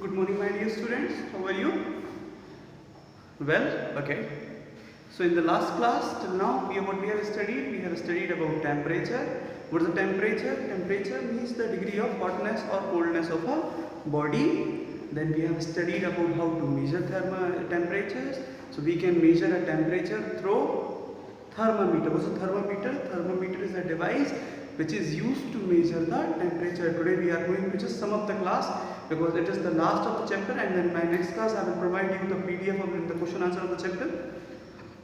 Good morning, my dear students. How are you? Well, okay. So in the last class till now, what we have studied? We have studied about temperature. What is the temperature? Temperature means the degree of hotness or coldness of a body. Then we have studied about how to measure temperatures. So we can measure a temperature through thermometer. What's a thermometer? Thermometer is a device which is used to measure the temperature. Today we are going to just sum up the class because it is the last of the chapter, and then my next class I will provide you the PDF of the question answer of the chapter.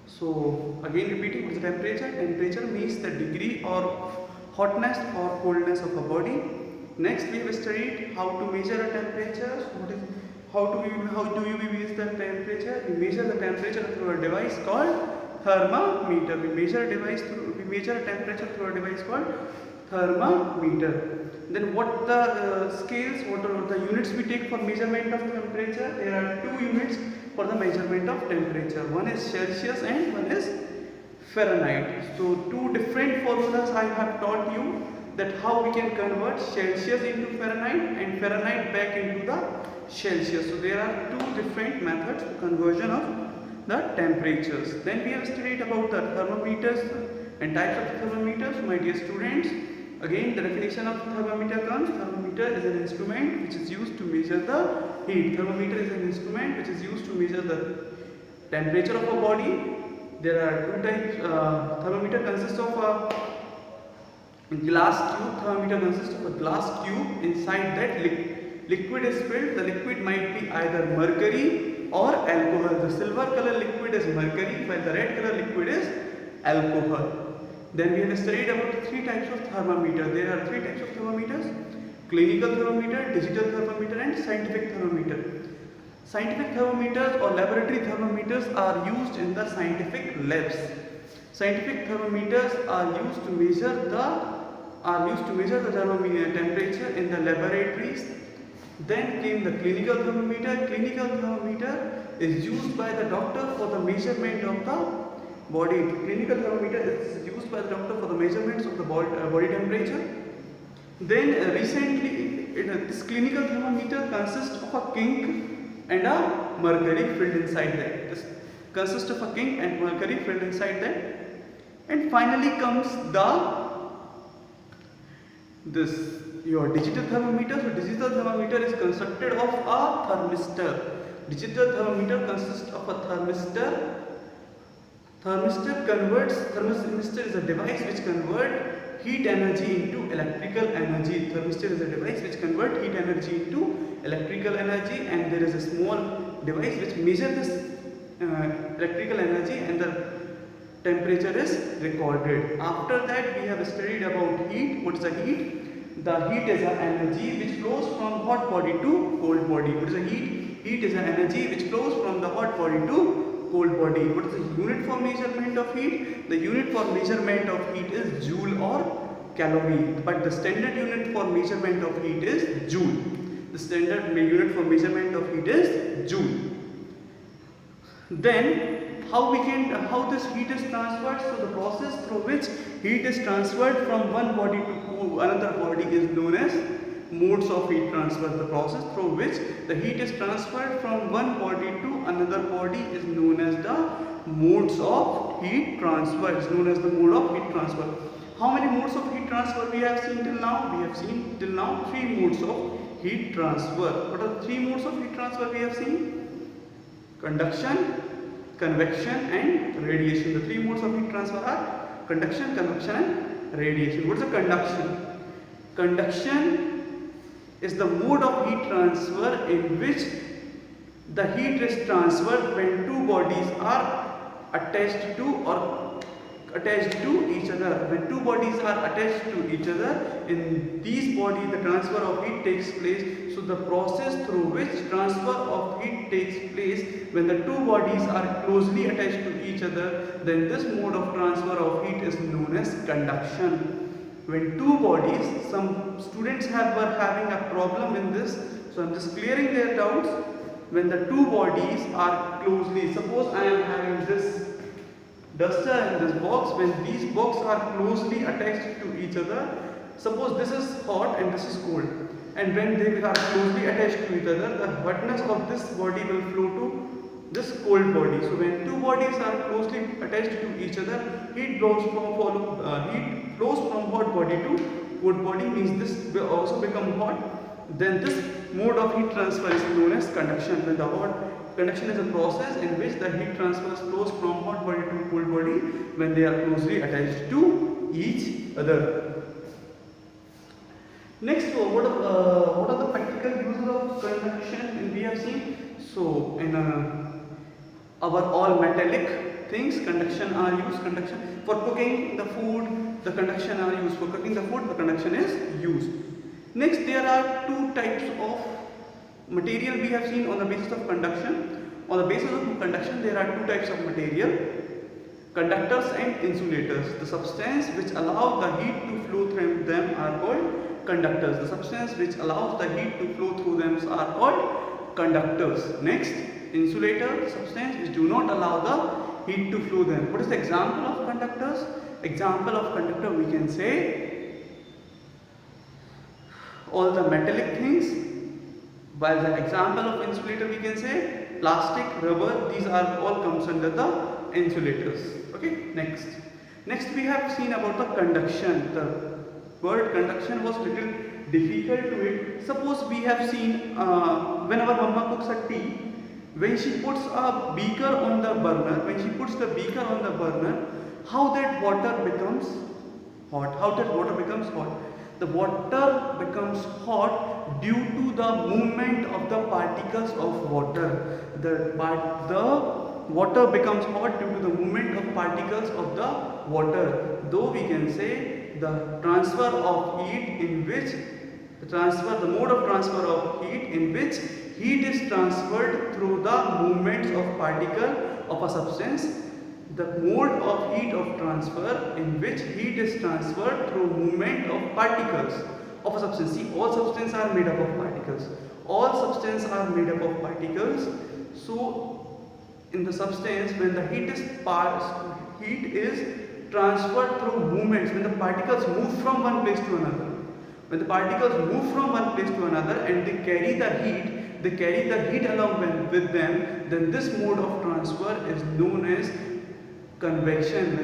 So again repeating, what's the temperature? Temperature means the degree or hotness or coldness of a body. Next we have studied how to measure a temperature. How do you measure the temperature? We measure the temperature through a device called thermometer. We measure a temperature through a device called thermometer. Then what the scales, what are the units we take for measurement of temperature? There are two units for the measurement of temperature. One is Celsius and one is Fahrenheit. So two different formulas I have taught you, that how we can convert Celsius into Fahrenheit and Fahrenheit back into the Celsius. So there are two different methods of conversion of the temperatures. Then we have studied about the thermometers and types of thermometers, my dear students. Again, the definition of thermometer comes: thermometer is an instrument which is used to measure the heat. Thermometer is an instrument which is used to measure the temperature of a body. There are two types. Thermometer consists of a glass tube. Thermometer consists of a glass tube. Inside that liquid is filled. The liquid might be either mercury or alcohol. The silver color liquid is mercury, while the red color liquid is alcohol. Then we have studied about three types of thermometer. There are three types of thermometers: clinical thermometer, digital thermometer and scientific thermometer. Scientific thermometers or laboratory thermometers are used in the scientific labs. Scientific thermometers are used to measure the temperature in the laboratories. Then came the clinical thermometer. Clinical thermometer is used by the doctor for the measurement of the body. Clinical thermometer is used by the doctor for the measurements of the body temperature. Then recently, this clinical thermometer consists of a kink and a mercury filled inside that. This consists of a kink and mercury filled inside that. And finally comes your digital thermometer. So digital thermometer is constructed of a thermistor. Digital thermometer consists of a thermistor. Thermistor is a device which converts heat energy into electrical energy. Thermistor is a device which converts heat energy into electrical energy, and there is a small device which measures this electrical energy, and the temperature is recorded. After that we have studied about heat. What is the heat? The heat is an energy which flows from hot body to cold body. What is the heat? Heat is an energy which flows from the hot body to cold body. What is the unit for measurement of heat? The unit for measurement of heat is joule or calorie, but the standard unit for measurement of heat is joule. The standard unit for measurement of heat is joule. Then how this heat is transferred? So the process through which heat is transferred from one body to another body is known as modes of heat transfer. The process through which the heat is transferred from one body to another body is known as the modes of heat transfer. Is known as the mode of heat transfer. How many modes of heat transfer we have seen till now? We have seen till now three modes of heat transfer. What are the three modes of heat transfer we have seen? Conduction, convection and radiation. The three modes of heat transfer are conduction, convection and radiation. What is the conduction? Conduction is the mode of heat transfer in which the heat is transferred when two bodies are attached to each other. When two bodies are attached to each other, in these bodies the transfer of heat takes place. So the process through which transfer of heat takes place when the two bodies are closely attached to each other, then this mode of transfer of heat is known as conduction. When two bodies, some students were having a problem in this, so I am just clearing their doubts. When the two bodies are closely, suppose I am having this duster and this box, when these boxes are closely attached to each other, suppose this is hot and this is cold. and when they are closely attached to each other, the hotness of this body will flow to this cold body. So when two bodies are closely attached to each other, heat flows from hot body to cold body, means this will also become hot. Then this mode of heat transfer is known as conduction. When the conduction is a process in which the heat transfer flows from hot body to cold body when they are closely attached to each other. Next, what are the practical uses of conduction we have seen? So in our all metallic things, conduction are used. Conduction for cooking the food, the conduction are used. For cooking the food, the conduction is used. Next, there are two types of material we have seen on the basis of conduction. On the basis of conduction, there are two types of material: conductors and insulators. The substance which allow the heat to flow through them are called conductors. The substance which allows the heat to flow through them are called conductors. Next, insulator, substance which do not allow the heat to flow them. What is the example of conductors? Example of conductor, we can say all the metallic things, while the example of insulator we can say plastic, rubber. These are all comes under the insulators. Okay, next we have seen about the conduction. The word conduction was little difficult to it. Suppose we have seen when our mama cooks a tea, when she puts a beaker on the burner, how that water becomes hot? The water becomes hot due to the movement of the particles of water. The water becomes hot due to the movement of particles of the water. Though we can say the transfer of heat in which the mode of transfer of heat in which heat is transferred through the movements of particle of a substance. The mode of heat of transfer in which heat is transferred through movement of particles of a substance. See, all substances are made up of particles. So in the substance, when the heat is transferred through movements, when the particles move from one place to another. When the particles move from one place to another and they carry the heat along with them, then this mode of transfer is known as convection.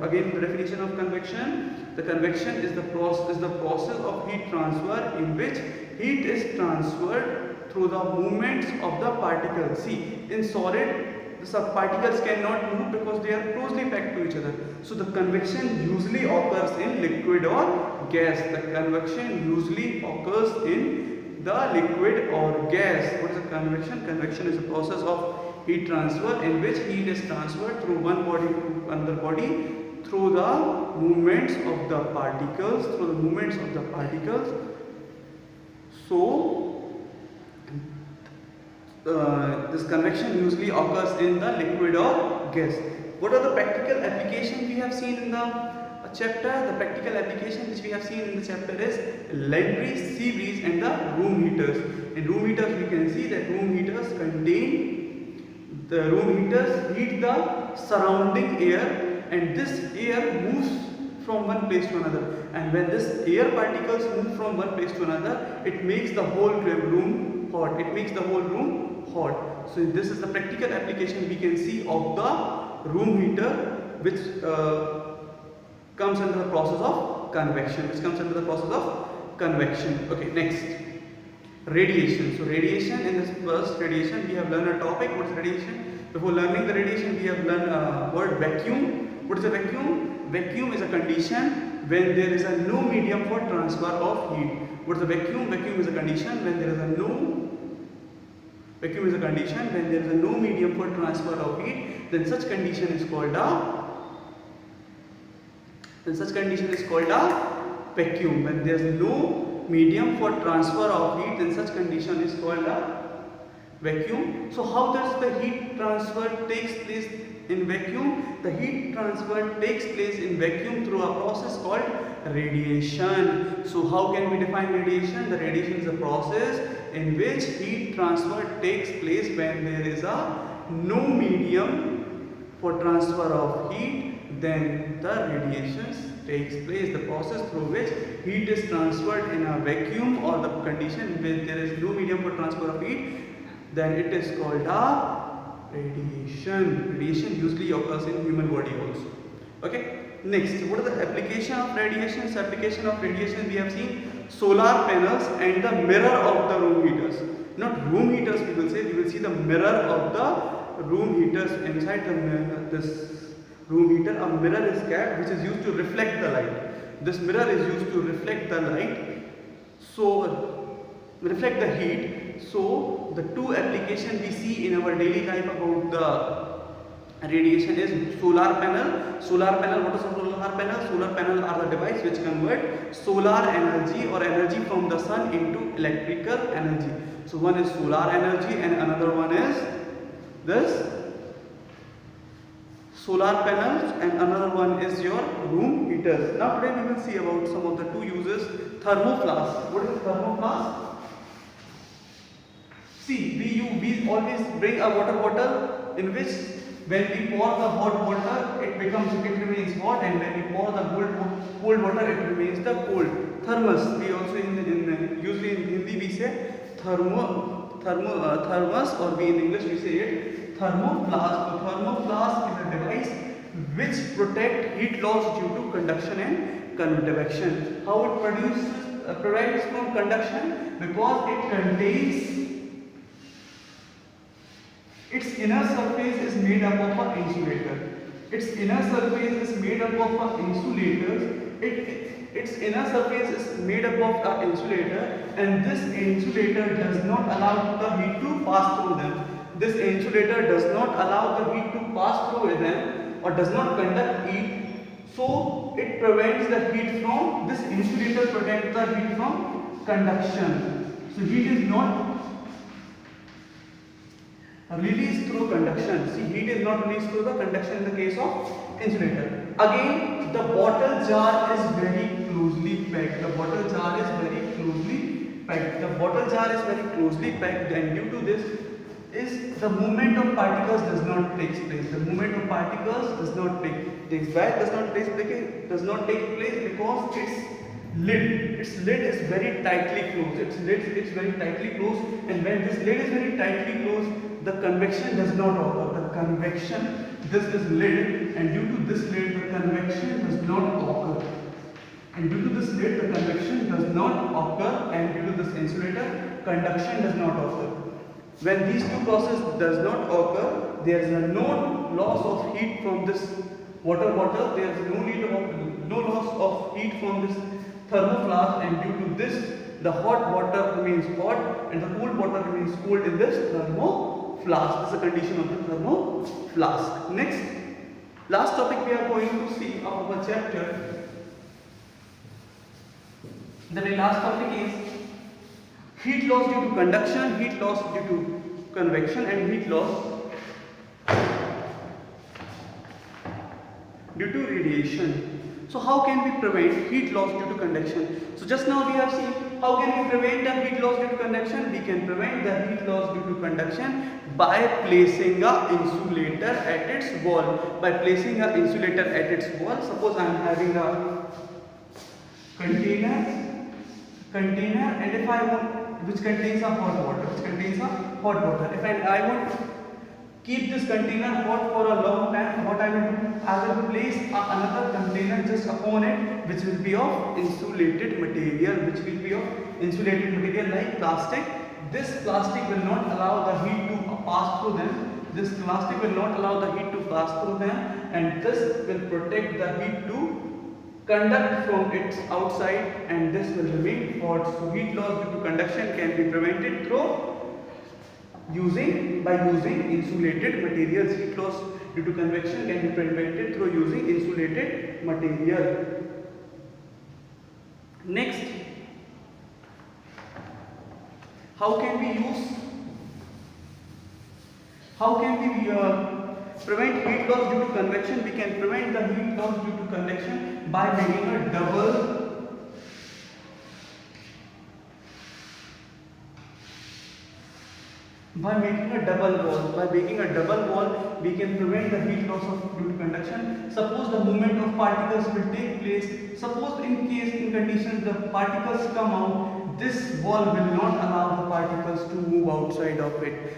Again, the definition of convection: the convection is the process of heat transfer in which heat is transferred through the movements of the particles. See, in solid, the subparticles cannot move because they are closely packed to each other. So the convection usually occurs in liquid or gas. The convection usually occurs in the liquid or gas. What is a convection? Convection is a process of heat transfer in which heat is transferred through one body to another body through the movements of the particles. So this convection usually occurs in the liquid or gas. What are the practical applications we have seen in the chapter? The practical application which we have seen in the chapter is land breeze, sea breeze and the room heaters. In room heaters we can see that room heaters heat the surrounding air, and this air moves from one place to another, and when this air particles move from one place to another, it makes the whole room hot. So this is the practical application we can see of the room heater, which comes under the process of convection. Okay, next, radiation. So radiation, in this first radiation we have learned a topic. What is radiation? Before learning the radiation, we have learned word vacuum. What is a vacuum? Vacuum is a condition when there is a no medium for transfer of heat. What is a vacuum? Vacuum is a condition when there is a no medium for transfer of heat. Then such condition is called a vacuum. When there is no medium for transfer of heat, then such condition is called a vacuum. So how does the heat transfer takes place in vacuum? The heat transfer takes place in vacuum through a process called radiation. So how can we define radiation? The radiation is a process in which heat transfer takes place when there is a no medium for transfer of heat. then the radiation takes place, the process through which heat is transferred in a vacuum or the condition where there is no medium for transfer of heat, then it is called a radiation. Radiation usually occurs in human body also. Okay. Next, what are the application of radiation? Application of radiation, we have seen solar panels and the mirror of the room heaters. Not room heaters, we will see the mirror of the room heaters. Inside the mirror, this room heater, a mirror is kept which is used to reflect the light. This mirror is used to reflect the light, so reflect the heat. So the two applications we see in our daily life about the radiation is solar panel. Solar panel, what is a solar panel? Solar panel are the device which convert solar energy or energy from the sun into electrical energy. So one is solar energy and another one is this solar panels and another one is your room heaters. Now today we will see about some of the two uses. Thermoflask. What is thermoflask? See, we always bring a water bottle in which when we pour the hot water, it remains hot, and when we pour the cold water, it remains the cold. Thermos. We also usually in Hindi we say thermos, or we in English we say it thermoflask. So thermoflask is a device which protect heat loss due to conduction and convection. How it prevents from conduction? Because it contains, its inner surface is made up of an insulator. Its inner surface is made up of insulators. Its inner surface is made up of an insulator, and this insulator does not allow the heat to pass through them. This insulator does not allow the heat to pass through them or does not conduct heat. So it prevents the heat from, this insulator protects the heat from conduction. So heat is not released through conduction. See, heat is not released through the conduction in the case of insulator. Again, the bottle jar is very closely packed. The bottle jar is very closely packed. The bottle jar is very closely packed, and due to this is the movement of particles does not take place. The movement of particles does not take place. Why it does not take place? Because its lid is very tightly closed. Its lid is very tightly closed, and when this lid is very tightly closed, the convection does not occur. The convection, this is lid, and due to this lid, the convection does not occur. And due to this lid, the convection does not occur, and due to this insulator, conduction does not occur. When these two processes does not occur, there is no loss of heat from this water bottle. There is no loss of heat from this thermoflask, and due to this, the hot water remains hot and the cold water remains cold in this thermoflask. This is the condition of the thermoflask. Next, last topic we are going to see of our chapter. The very last topic is heat loss due to conduction, heat loss due to convection, and heat loss due to radiation. So how can we prevent heat loss due to conduction? So just now we have seen how can we prevent the heat loss due to conduction. We can prevent the heat loss due to conduction by placing a insulator at its wall. By placing a insulator at its wall, suppose I am having a container, and if I want, which contains a hot water, if I want to keep this container hot for a long time, what I will do, I will place another container just upon it, which will be of insulated material, like plastic. This plastic will not allow the heat to pass through them. And this will protect the heat to conduct from its outside, and this will remain hot. So heat loss due to conduction can be prevented by using insulated materials. Heat loss due to convection can be prevented through using insulated material. Next, how can we prevent heat loss due to convection? We can prevent the heat loss due to convection by making a double wall. we can prevent the heat loss of due to conduction. Suppose the movement of particles will take place. Suppose in case in conditions the particles come out, this wall will not allow the particles to move outside of it.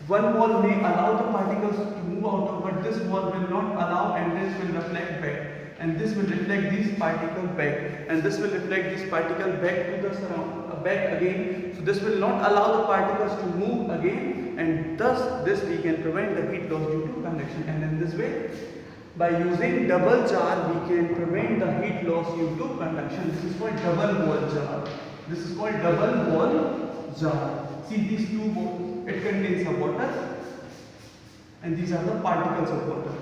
One wall may allow the particles to move out, but this wall will not allow, and this will reflect back. And this will reflect these particles back, and this will reflect these particles back to the back again. So this will not allow the particles to move again, and thus this we can prevent the heat loss due to conduction. And in this way, by using double jar, we can prevent the heat loss due to conduction. This is called double wall jar. This is called double wall jar. See these two balls. It contains the water, and these are the particles of water.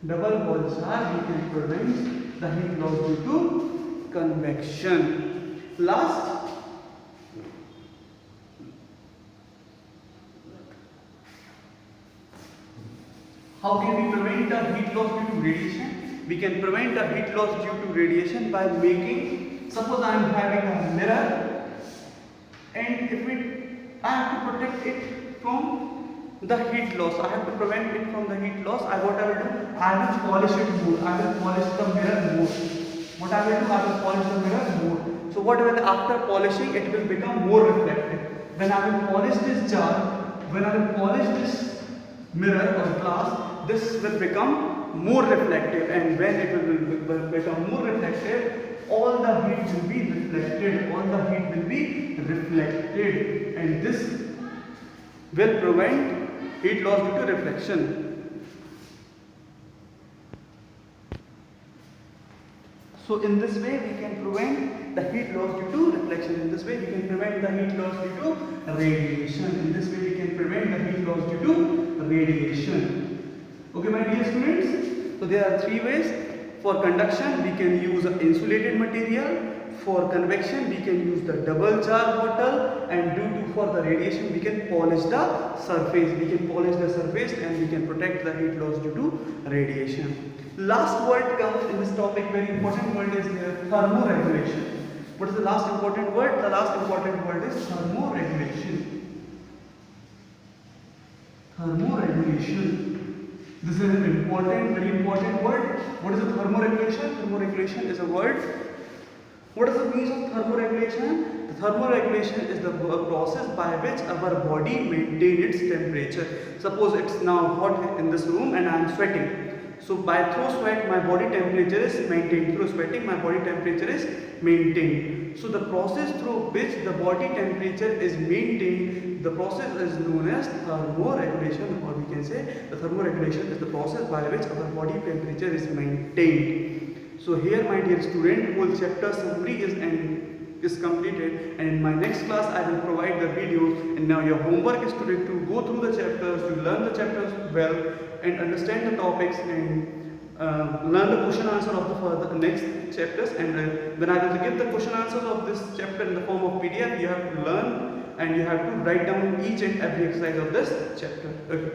Double wall jar, we can prevent the heat loss due to convection. Last, how can we prevent the heat loss due to radiation? We can prevent the heat loss due to radiation by making, suppose I am having a mirror, and I have to protect it from the heat loss. I have to prevent it from the heat loss. What I will do, I will polish it more. I will polish the mirror more. What I will do, I will polish the mirror more. So what will, after polishing, it will become more reflective. When I will polish this jar, when I will polish this mirror or glass, this will become more reflective, and when it will become more reflective, all the heat will be reflected. All the heat will be reflected, and this will prevent heat loss due to reflection. So in this way we can prevent the heat loss due to reflection. In this way we can prevent the heat loss due to radiation. In this way we can prevent the heat loss due to radiation. Okay, my dear students. So there are three ways. For conduction we can use an insulated material. For convection we can use the double jar bottle, and for the radiation we can polish the surface. We can polish the surface, and we can protect the heat loss due to radiation. Last word comes in this topic, very important word is here, thermoregulation. What is the last important word? The last important word is thermoregulation. Thermoregulation. This is an important, very important word. What is the thermoregulation? Thermoregulation is a word. What is the meaning of thermoregulation? The thermoregulation is the process by which our body maintains its temperature. Suppose it's now hot in this room and I am sweating. So through sweat my body temperature is maintained. Through sweating my body temperature is maintained. So the process through which the body temperature is maintained, the process is known as thermoregulation, or we can say the thermoregulation is the process by which our body temperature is maintained. So here, my dear student, whole chapter summary is completed, and in my next class I will provide the videos, and now your homework is to go through the chapters, to learn the chapters well and understand the topics, and learn the question answer of the next chapters. And when I will give the question answers of this chapter in the form of PDF, you have to learn and you have to write down each and every exercise of this chapter. Okay.